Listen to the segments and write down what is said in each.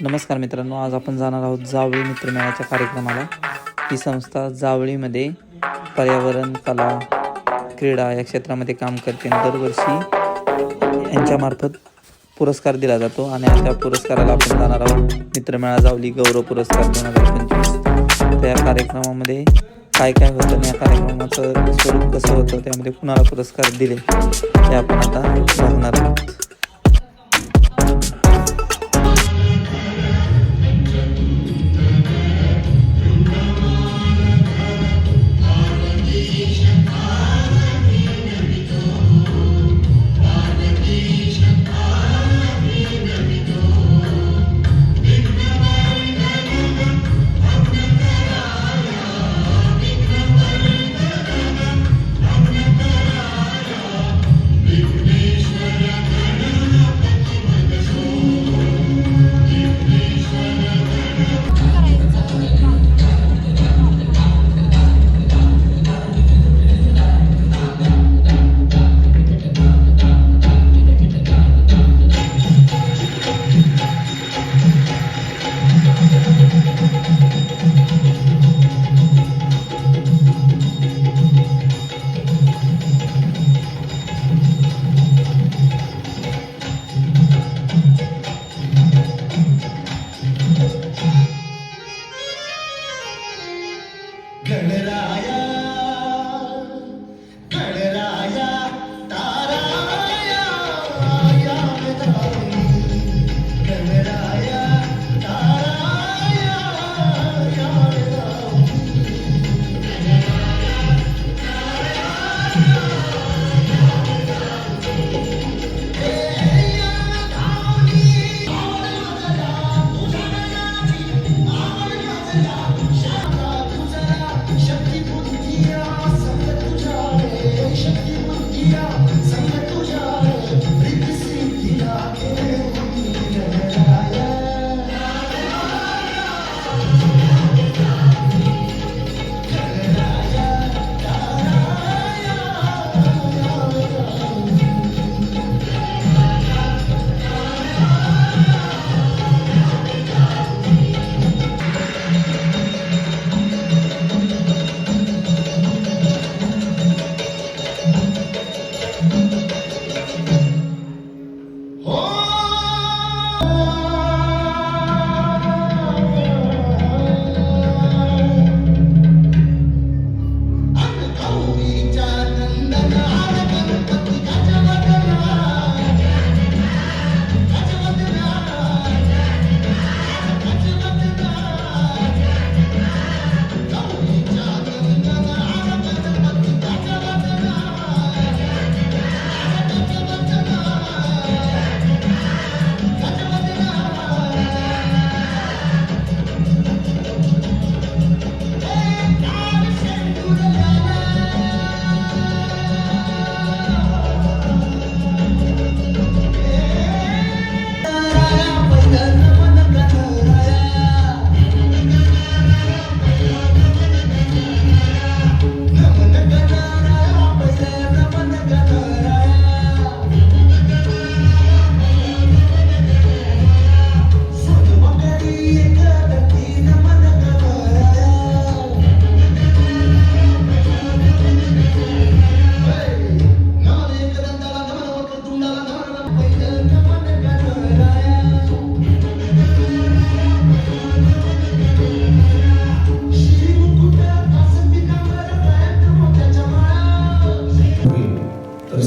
नमस्कार मित्रांनो, आज आपण जाणार आहोत जावळी मित्रमेळाच्या कार्यक्रमाला। ही संस्था जावळीमध्ये पर्यावरण, कला, क्रीडा या क्षेत्रामध्ये काम करते। दरवर्षी यांच्यामार्फत पुरस्कार दिला जातो आणि त्या पुरस्काराला आपण जाणार आहोत। मित्रमेळा जावळी गौरव पुरस्कार 2025। त्या कार्यक्रमामध्ये काय काय होतं आणि या कार्यक्रमाचं स्वरूप कसं होतं, त्यामध्ये कुणाला पुरस्कार दिले हे आपण आता बघणार आहोत।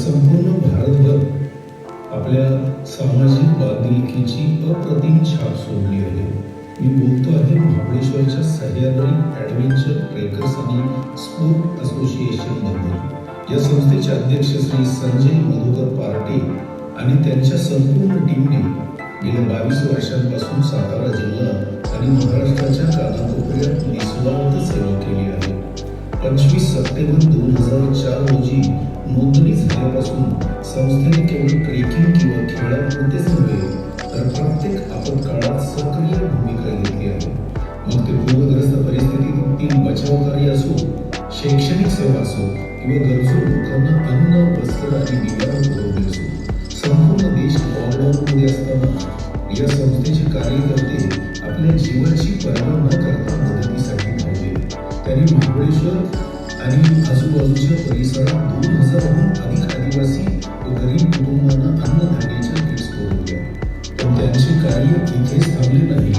संपूर्ण भारतभर आपल्या सामाजिक बांधिलकीची अप्रतिम छाप सोडली आहे। मी बोलतो आहे महाबळेश्वरच्या सह्याद्री ॲडव्हेंचर ट्रेकर्स आणि स्पोर्ट असोसिएशन बद्दल। या संस्थेचे अध्यक्ष श्री संजय मधुकर पार्टे आणि त्यांच्या संपूर्ण टीमने गेल्या 22 वर्षांपासून सातारा जिल्हा आणि महाराष्ट्राच्या कानाकोपऱ्यात निस्वार्थ सेवा केली आहे। 25 सप्टेंबर 2004 रोजी नोंदणी झाल्यापासून संस्थेने केवळ ट्रेकिंग किंवा खेळापुरतेच नव्हे तर प्रत्येक आपत्काळात सक्रिय भूमिका घेतली आहे। मग ते पूरग्रस्त परिस्थितीतील बचाव कार्य असो, शैक्षणिक सेवा असो किंवा गरजू लोकांना अन्न, वस्त्र आणि निवारा पुरवणे असो, संपूर्ण देश लॉकडाऊनमध्ये असताना या संस्थेचे कार्यकर्ते आपल्या जीवाची पर्वा न करता मदतीसाठी धावले. त्यांनी महाबळेश्वर आणि आजूबाजूच्या परिसरात 2000हून अधिक आदिवासी व गरीब कुटुंबांना अन्नधान्याच्या किट्स पुरवल्या. पण त्यांचे कार्य इथेच थांबले नाही.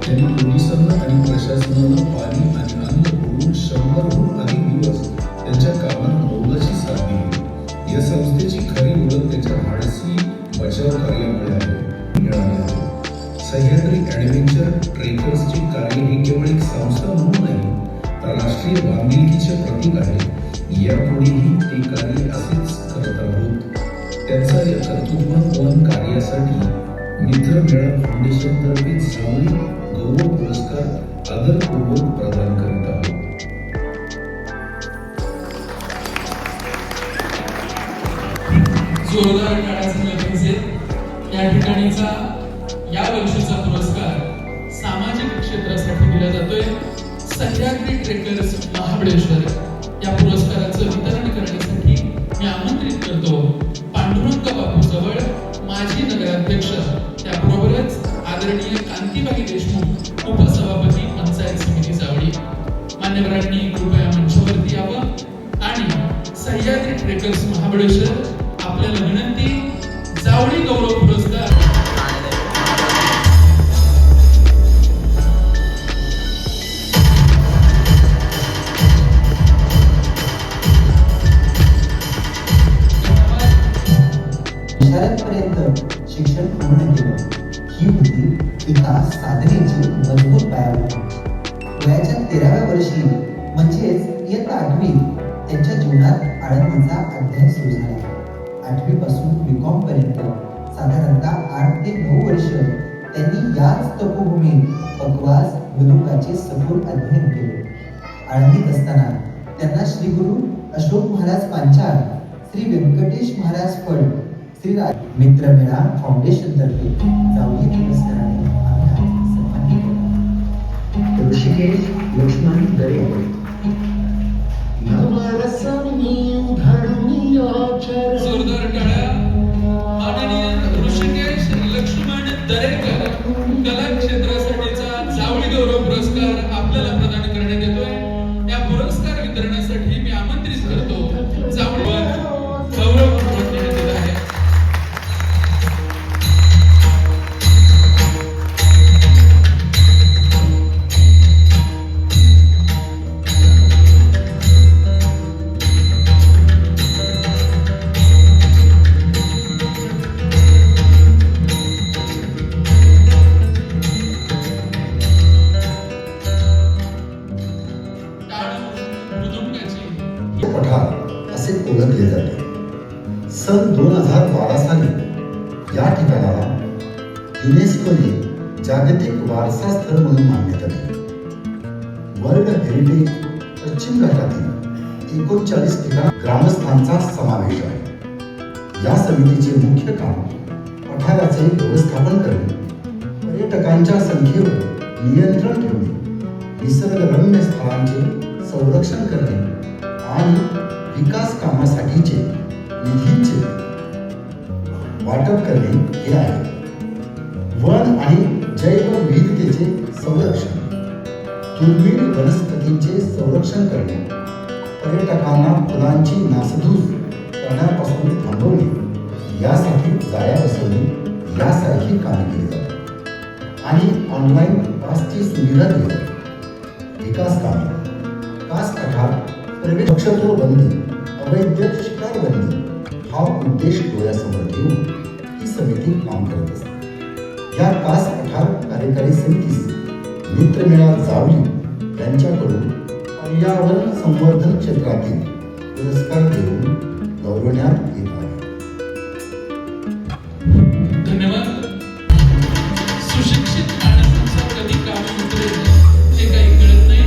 त्यांनी पोलिसांना आणि प्रशासनाला पाणी आणि अन्न पुरवून 100हून अधिक दिवस त्यांच्या कामात मोलाची साथ दिली. या संस्थेची खरी ओळख त्याच्या धाडसी बचाव कार्यामुळे मिळाली आहे. सह्याद्री ॲडव्हेंचर ट्रेकर्सचे कार्य हे केवळ एक संस्था म्हणून नाही, तर राष्ट्रीय बांधिलकीचे प्रतीक आहे. यापुढेही ते कार्य असेच करत आहोत. त्यांचा या कर्तृत्ववान कार्यासाठी मित्रमेळा फाउंडेशनतर्फे जावळी गौरव पुरस्कार आदरपूर्वक प्रदान करीत आहोत. जोरदार टाळ्यांचे प्रतिसाद. या ठिकाणीचा या वर्षीचा पुरस्कार सामाजिक क्षेत्रासाठी दिला जातोय. सह्याद्री ट्रेकर्स महाबळेश्वर या पुरस्काराचं वितरण करण्यासाठी मी आमंत्रित करतो पांडुरंग बापू जवळ, माजी नगराध्यक्ष, त्याबरोबरच आदरणीय कांतीबाई देशमुख, उपसभापती पंचायत समिती जावळी. मान्यवरांनी कृपया मंचावरती यावं आणि सह्याद्री ट्रेकर्स महाबळेश्वर आपल्याला विनंती, जावळी गौरव पुरस्कार. शाळेपर्यंत शिक्षण पूर्ण केलं. ही होती विकास साधनेची मजबूत पायाभूमी. वयाच्या 13व्या वर्षी म्हणजेच इयत्ता 8वीत त्यांच्या जीवनात आनंदीचा अध्याय सुरू झाला. 8वी पासून B.Com पर्यंत साधारणतः 8 ते 9 वर्ष त्यांनी याच तपोभूमीत बकवास बंदुकाचे सखोल अध्ययन केले. आळंदीत असताना त्यांना श्री गुरु अशोक महाराज पांचाळ, श्री व्यंकटेश महाराज फड, श्री मित्रमेळा फाउंडेशन तर्फे जावळी पुरस्काराने सन्मानित केला. ऋषिकेश लक्ष्मण दरेकर. जोरदार टाळ्या. माननीय ऋषिकेश लक्ष्मण दरेकर कला क्षेत्रासाठीचा जावळी गौरव पुरस्कार आपल्याला प्रदान करण्यात येतोय. या पुरस्कार वितरणासाठी मी आमंत्रित करतो जावळीवर गौरव पुरस्कार देण्यात येत आहे. पठार असे ओळखले जाते. सन 2012 साली या ठिकाणाला युनेस्कोने जागतिक वारसा स्थळ म्हणून मान्यता दिली. वर्ल्ड हेरिटेज पश्चिम घाटातील 39 ठिकाण ग्रामस्थांचा समावेश आहे. या समितीचे मुख्य काम पठाराचे व्यवस्थापन करणे, पर्यटकांच्या संख्येवर नियंत्रण ठेवणे, निसर्गरम्य स्थळांचे संरक्षण करणे आणि विकास कामासाठीचे निधीचे वाटप करणे हे आहे. वन आणि जैवविविधतेचे संरक्षण, दुर्मिळ वनस्पतींचे संरक्षण करणे, पर्यटकांना फुलांची नासधूस करण्यापासून थांबवणे यासाठी जाळ्या बसवणे यासारखी कामे केली जातात. आणि ऑनलाईन पासची सुविधा दिली जाते. विकास कामे, कास पठार पक्षतोर बंदी, अवैध शिकार बंदी हा उद्देश डोळ्यासमोर ठेवून ही समिती काम करत असते. या कास पठार कार्यकारी समितीस मित्रमेळा जावळी यांच्याकडून पर्यावरण संवर्धन क्षेत्रातील पुरस्कार देऊन गौरवण्यात येत आहे. धन्यवाद. सुशिक्षित माणसांचा कधी काम उतरेल हे काही कळत नाही,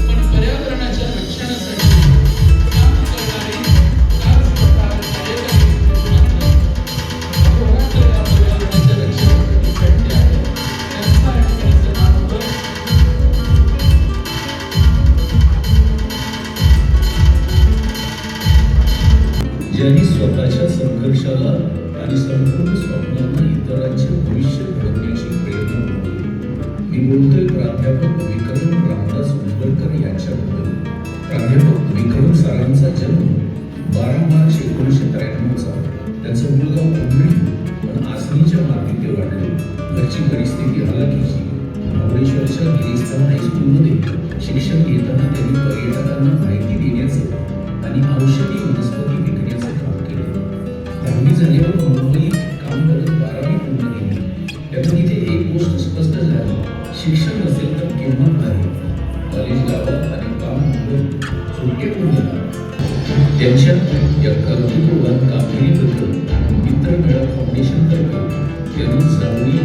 पण पर्यावरणाच्या रक्षणासाठी काम करणारे कास पठार कार्यकारी मात्र या पर्यावरणाच्या रक्षणासाठी पेटले आहे. त्यांचा ठिकाणचं नाव होतं ज्यांनी स्वतः बोलतोय प्राध्यापक विक्रम रामदास उंबरकर यांच्याबद्दल. प्राध्यापक विक्रम सरांचा जन्म 12 मार्च 1993चा. त्यांचं मूळ गाव उमरी, पण आसनीच्या मातीत ते वाढले. घरची परिस्थिती हलाखीची. महाबळेश्वरच्या गिरीस्थान हायस्कूलमध्ये शिक्षण घेताना त्यांनी पर्यटकांना माहिती देण्याचं आणि औषधी वनस्पती विकण्याचं काम केलं. 10वी झाल्यावर मुंबईत काम करत 12वी पूर्ण केली. त्यामुळे तिथे एक गोष्ट स्पष्ट झाली, शिक्षण नसेल तर किंमत नाही. कॉलेज गावात आणि काम मुंबईत, सुट्टे पुण्याला. त्यांच्या या कर्तृत्ववान कामगिरीबद्दल मित्रमेळा फाउंडेशनतर्फे त्यांना जावळी